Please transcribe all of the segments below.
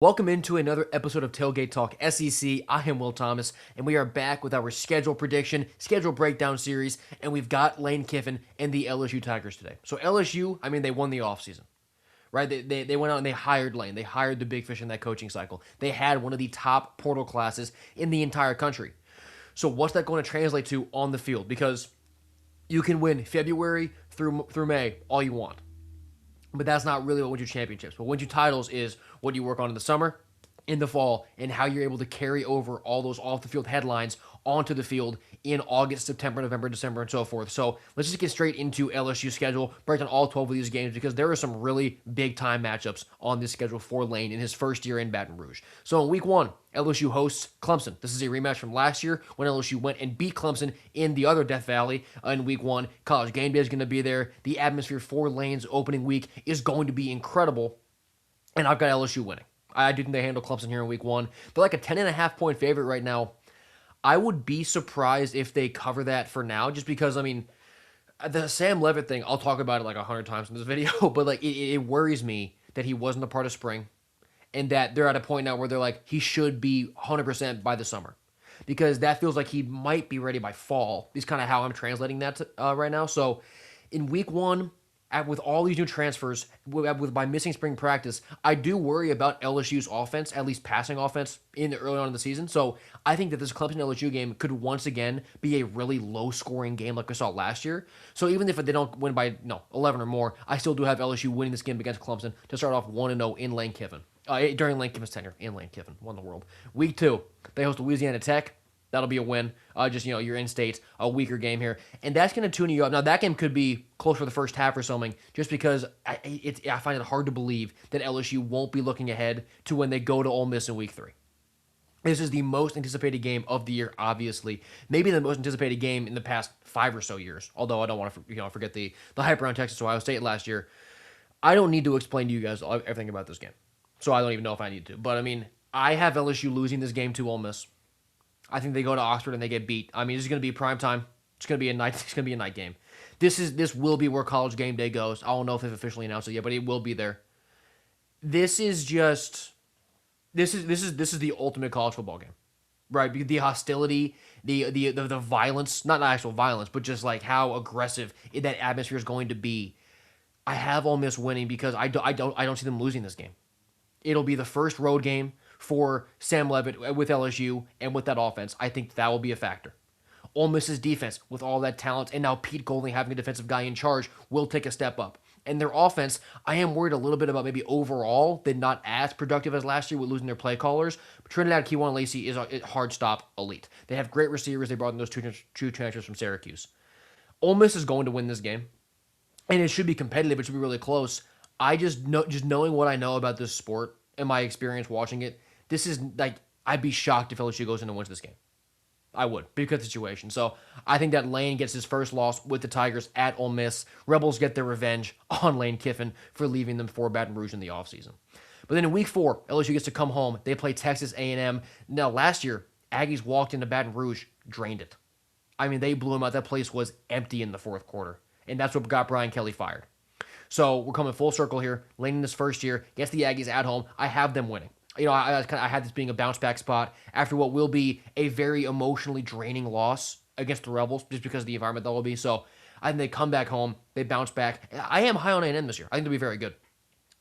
Welcome into another episode of Tailgate Talk SEC. I am Will Thomas, and we are back with our schedule prediction, schedule breakdown series, and we've got Lane Kiffin and the LSU Tigers today. So LSU, they won the offseason, right? They went out and they hired Lane. They hired the big fish in that coaching cycle. They had one of the top portal classes in the entire country. So what's that going to translate to on the field? Because you can win February through May all you want. But that's not really what wins you championships. What wins you titles is what you work on in the summer, in the fall, and how you're able to carry over all those off-the-field headlines onto the field in August, September, November, December, and so forth. So let's just get straight into LSU schedule, break down all 12 of these games because there are some really big-time matchups on this schedule for Lane in his first year in Baton Rouge. So in week one, LSU hosts Clemson. This is a rematch from last year when LSU went and beat Clemson in the other Death Valley in week one. College game day is going to be there. The atmosphere for Lane's opening week is going to be incredible, and I've got LSU winning. I do think they handle Clemson here in week one. They're like a 10.5-point favorite right now. I would be surprised if they cover that for now, just because, the Sam Levitt thing, I'll talk about it like 100 times in this video, but it worries me that he wasn't a part of spring and that they're at a point now where they're like, he should be 100% by the summer because that feels like he might be ready by fall. Is kind of how I'm translating that right now. So in week one, with all these new transfers, by missing spring practice, I do worry about LSU's offense, at least passing offense, in the early on in the season. So I think that this Clemson LSU game could once again be a really low-scoring game like we saw last year. So even if they don't win by 11 or more, I still do have LSU winning this game against Clemson to start off 1-0 in Lane Kiffin. During Lane Kiffin's tenure in Lane Kiffin, won the world. Week two, they host Louisiana Tech. That'll be a win. You're in state, a weaker game here. And that's going to tune you up. Now, that game could be close for the first half or something, just because I find it hard to believe that LSU won't be looking ahead to when they go to Ole Miss in week three. This is the most anticipated game of the year, obviously. Maybe the most anticipated game in the past 5 or so years, although I don't want to forget the hype around Texas Ohio State last year. I don't need to explain to you guys everything about this game, so I don't even know if I need to. But, I have LSU losing this game to Ole Miss. I think they go to Oxford and they get beat. This is going to be prime time. It's going to be a night. It's going to be a night game. This will be where College game day goes. I don't know if they've officially announced it yet, but it will be there. This is the ultimate college football game, right? The hostility, the violence, not actual violence, but just like how aggressive that atmosphere is going to be. I have Ole Miss winning because I don't see them losing this game. It'll be the first road game for Sam Levitt with LSU and with that offense. I think that will be a factor. Ole Miss's defense, with all that talent, and now Pete Golding having a defensive guy in charge, will take a step up. And their offense, I am worried a little bit about maybe overall they're not as productive as last year with losing their play callers. But Trinidad Keewan Lacey is a hard stop elite. They have great receivers. They brought in those two transfers from Syracuse. Ole Miss is going to win this game, and it should be competitive. It should be really close. I just knowing what I know about this sport and my experience watching it, this is like, I'd be shocked if LSU goes in and wins this game. I would, because of the situation. So I think that Lane gets his first loss with the Tigers at Ole Miss. Rebels get their revenge on Lane Kiffin for leaving them for Baton Rouge in the offseason. But then in week four, LSU gets to come home. They play Texas A&M. Now, last year, Aggies walked into Baton Rouge, drained it. They blew them out. That place was empty in the fourth quarter. And that's what got Brian Kelly fired. So we're coming full circle here. Lane in his first year gets the Aggies at home. I have them winning. I had this being a bounce back spot after what will be a very emotionally draining loss against the Rebels, just because of the environment that will be. So I think they come back home, they bounce back. I am high on A&M this year. I think they'll be very good.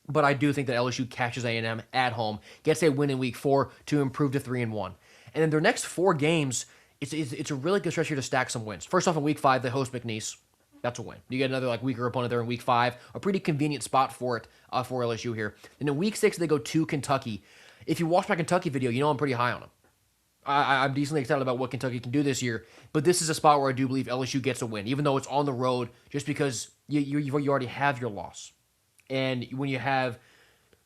But I do think that LSU catches A&M at home, gets a win in week four to improve to 3-1. And then their next 4 games, it's a really good stretch here to stack some wins. First off, in week 5, they host McNeese. That's a win. You get another weaker opponent there in week 5. A pretty convenient spot for it for LSU here. And in week 6, they go to Kentucky. If you watch my Kentucky video, I'm pretty high on them. I'm decently excited about what Kentucky can do this year. But this is a spot where I do believe LSU gets a win, even though it's on the road, just because you already have your loss. And when you kind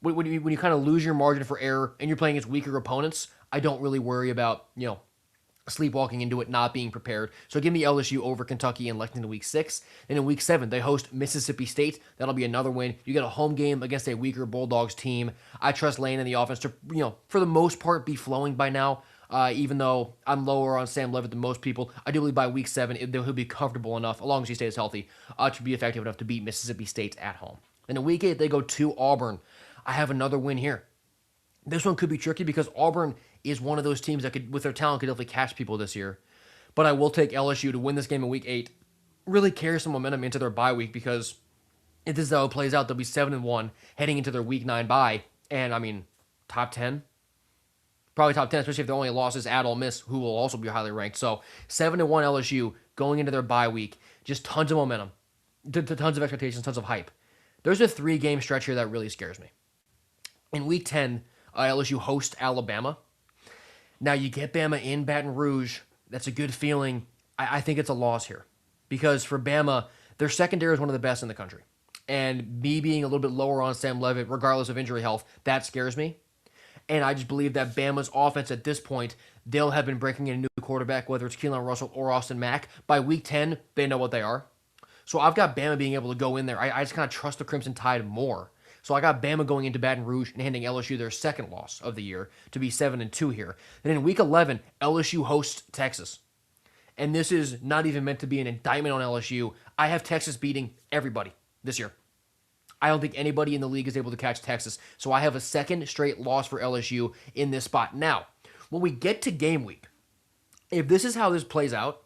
of lose your margin for error and you're playing against weaker opponents, I don't really worry about sleepwalking into it, not being prepared. So give me LSU over Kentucky in Lexington week 6. Then in week 7, they host Mississippi State. That'll be another win. You get a home game against a weaker Bulldogs team. I trust Lane and the offense to, for the most part, be flowing by now. Even though I'm lower on Sam Levitt than most people, I do believe by week 7, he'll be comfortable enough, as long as he stays healthy, to be effective enough to beat Mississippi State at home. And in week 8, they go to Auburn. I have another win here. This one could be tricky because Auburn is one of those teams that could, with their talent, could definitely catch people this year. But I will take LSU to win this game in Week 8. Really carry some momentum into their bye week because if this is how it plays out, they'll be 7-1 heading into their Week 9 bye. And I mean, top 10, probably top 10, especially if their only loss is at Ole Miss, who will also be highly ranked. So 7-1 LSU going into their bye week, just tons of momentum, tons of expectations, tons of hype. There's a 3-game stretch here that really scares me. In Week 10, LSU hosts Alabama. Now you get Bama in Baton Rouge. That's a good feeling. I think it's a loss here because for Bama, their secondary is one of the best in the country. And me being a little bit lower on Sam Levitt, regardless of injury health, that scares me. And I just believe that Bama's offense at this point, they'll have been breaking in a new quarterback, whether it's Keelan Russell or Austin Mack. By Week 10, they know what they are. So I've got Bama being able to go in there. I just kind of trust the Crimson Tide more. So I got Bama going into Baton Rouge and handing LSU their second loss of the year to be 7-2 here. Then in Week 11, LSU hosts Texas. And this is not even meant to be an indictment on LSU. I have Texas beating everybody this year. I don't think anybody in the league is able to catch Texas. So I have a second straight loss for LSU in this spot. Now, when we get to game week, if this is how this plays out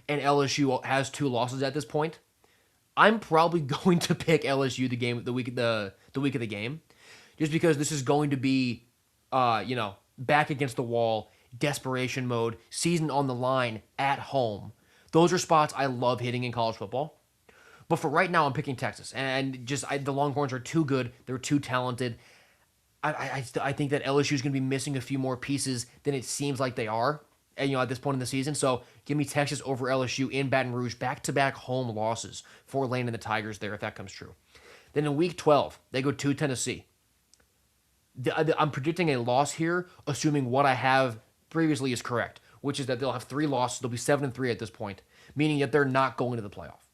and LSU has 2 losses at this point, I'm probably going to pick LSU the week of the game, just because this is going to be, back against the wall, desperation mode, season on the line at home. Those are spots I love hitting in college football. But for right now, I'm picking Texas, and the Longhorns are too good. They're too talented. I think that LSU is going to be missing a few more pieces than it seems like they are. And, at this point in the season. So give me Texas over LSU in Baton Rouge, back-to-back home losses for Lane and the Tigers there, if that comes true. Then in Week 12, they go to Tennessee. I'm predicting a loss here, assuming what I have previously is correct, which is that they'll have 3 losses. They'll be 7-3 at this point, meaning that they're not going to the playoff.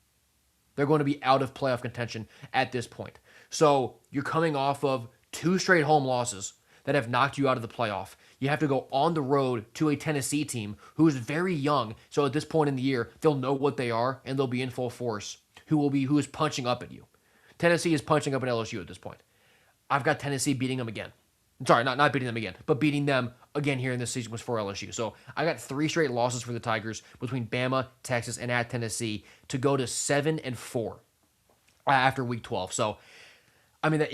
They're going to be out of playoff contention at this point. So you're coming off of 2 straight home losses that have knocked you out of the playoff. You have to go on the road to a Tennessee team who is very young. So at this point in the year, they'll know what they are and they'll be in full force. Who is punching up at you? Tennessee is punching up at LSU at this point. I've got Tennessee beating them again. Sorry, not beating them again, but beating them again here in this season was for LSU. So I got 3 straight losses for the Tigers between Bama, Texas, and at Tennessee to go to 7-4 after Week 12. So, I mean,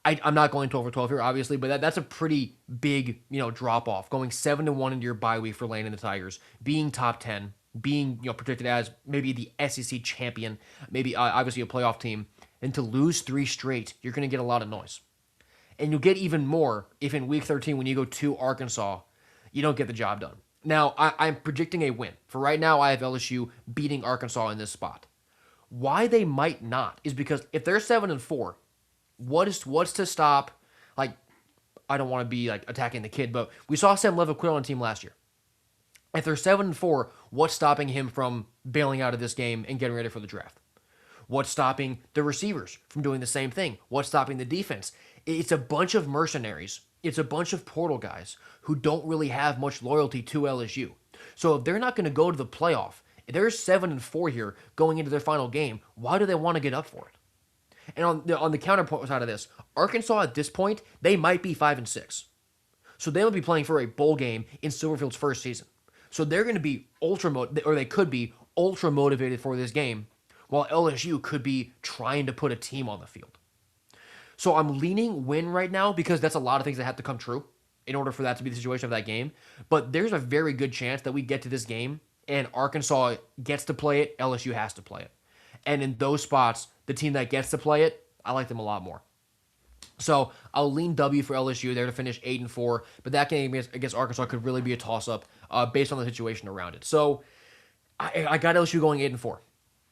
I'm not going 12 for 12 here, obviously, but that's a pretty big, drop off. Going 7-1 into your bye week for Lane and the Tigers, being top 10, being predicted as maybe the SEC champion, maybe obviously a playoff team, and to lose 3 straight, you're going to get a lot of noise. And you'll get even more if in Week 13, when you go to Arkansas, you don't get the job done. Now, I'm predicting a win. For right now, I have LSU beating Arkansas in this spot. Why they might not is because if they're 7-4, what's to stop? Like, I don't want to be attacking the kid, but we saw Sam Levitt quit on a team last year. If they're 7-4, what's stopping him from bailing out of this game and getting ready for the draft? What's stopping the receivers from doing the same thing? What's stopping the defense? It's a bunch of mercenaries. It's a bunch of portal guys who don't really have much loyalty to LSU. So if they're not going to go to the playoff, if they're 7-4 here going into their final game, why do they want to get up for it? And on the counterpoint side of this, Arkansas at this point, they might be 5-6. So they will be playing for a bowl game in Silverfield's first season. So they're going to be they could be ultra motivated for this game, while LSU could be trying to put a team on the field. So I'm leaning win right now because that's a lot of things that have to come true in order for that to be the situation of that game. But there's a very good chance that we get to this game and Arkansas gets to play it, LSU has to play it. And in those spots, the team that gets to play it, I like them a lot more. So I'll lean W for LSU there to finish 8-4, but that game against Arkansas could really be a toss-up based on the situation around it. So I got LSU going 8-4.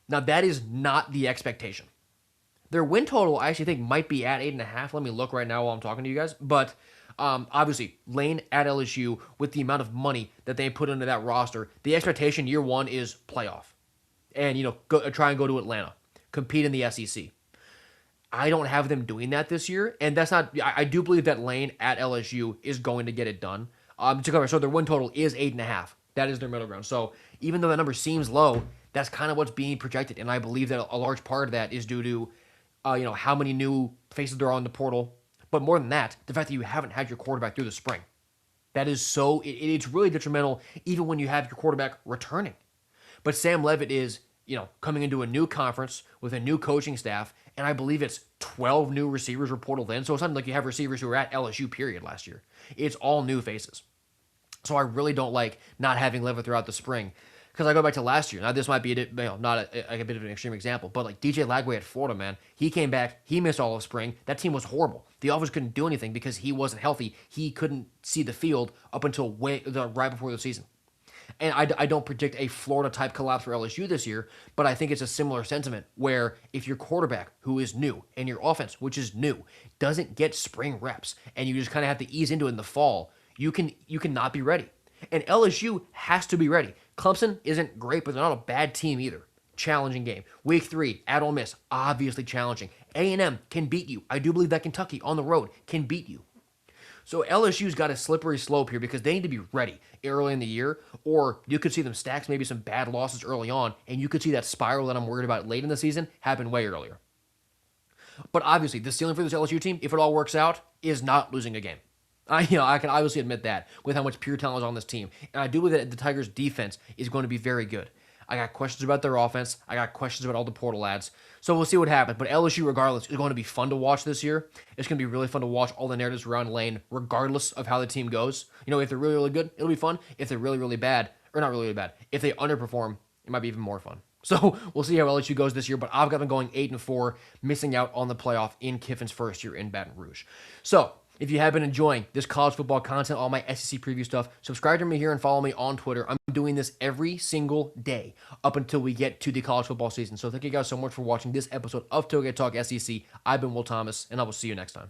Now that is not the expectation. Their win total, I actually think, might be at 8.5. Let me look right now while I'm talking to you guys. But obviously, Lane at LSU, with the amount of money that they put into that roster, the expectation year one is playoff. And, try and go to Atlanta. Compete in the SEC. I don't have them doing that this year. And that's not... I do believe that Lane at LSU is going to get it done. So their win total is 8.5. That is their middle ground. So even though that number seems low, that's kind of what's being projected. And I believe that a large part of that is due to... how many new faces there are on the portal, But more than that, the fact that you haven't had your quarterback through the spring. That is so, it's really detrimental even when you have your quarterback returning. But Sam Levitt is, coming into a new conference with a new coaching staff, and I believe it's 12 new receivers were portaled in. So it's not like you have receivers who were at LSU period last year. It's all new faces. So I really don't like not having Levitt throughout the spring. Because I go back to last year. Now, this might be not a bit of an extreme example, but like DJ Lagway at Florida, man, he came back, he missed all of spring. That team was horrible. The offense couldn't do anything because he wasn't healthy. He couldn't see the field up until right before the season. And I don't predict a Florida-type collapse for LSU this year, but I think it's a similar sentiment where if your quarterback, who is new, and your offense, which is new, doesn't get spring reps, and you just kind of have to ease into it in the fall, you can not be ready. And LSU has to be ready. Clemson isn't great, but they're not a bad team either. Challenging game. Week 3 at Ole Miss, obviously challenging. A&M can beat you. I do believe that Kentucky on the road can beat you. So LSU's got a slippery slope here because they need to be ready early in the year, or you could see them stack maybe some bad losses early on, and you could see that spiral that I'm worried about late in the season happen way earlier. But obviously, the ceiling for this LSU team, if it all works out, is not losing a game. I can obviously admit that with how much pure talent is on this team. And I do believe that the Tigers' defense is going to be very good. I got questions about their offense. I got questions about all the portal ads. So we'll see what happens. But LSU, regardless, is going to be fun to watch this year. It's going to be really fun to watch all the narratives around Lane, regardless of how the team goes. If they're really, really good, it'll be fun. If they're really, really bad, or not really, really bad, if they underperform, it might be even more fun. So we'll see how LSU goes this year, but I've got them going 8-4, missing out on the playoff in Kiffin's first year in Baton Rouge. So if you have been enjoying this college football content, all my SEC preview stuff, subscribe to me here and follow me on Twitter. I'm doing this every single day up until we get to the college football season. So thank you guys so much for watching this episode of Tailgate Talk SEC. I've been Will Thomas, and I will see you next time.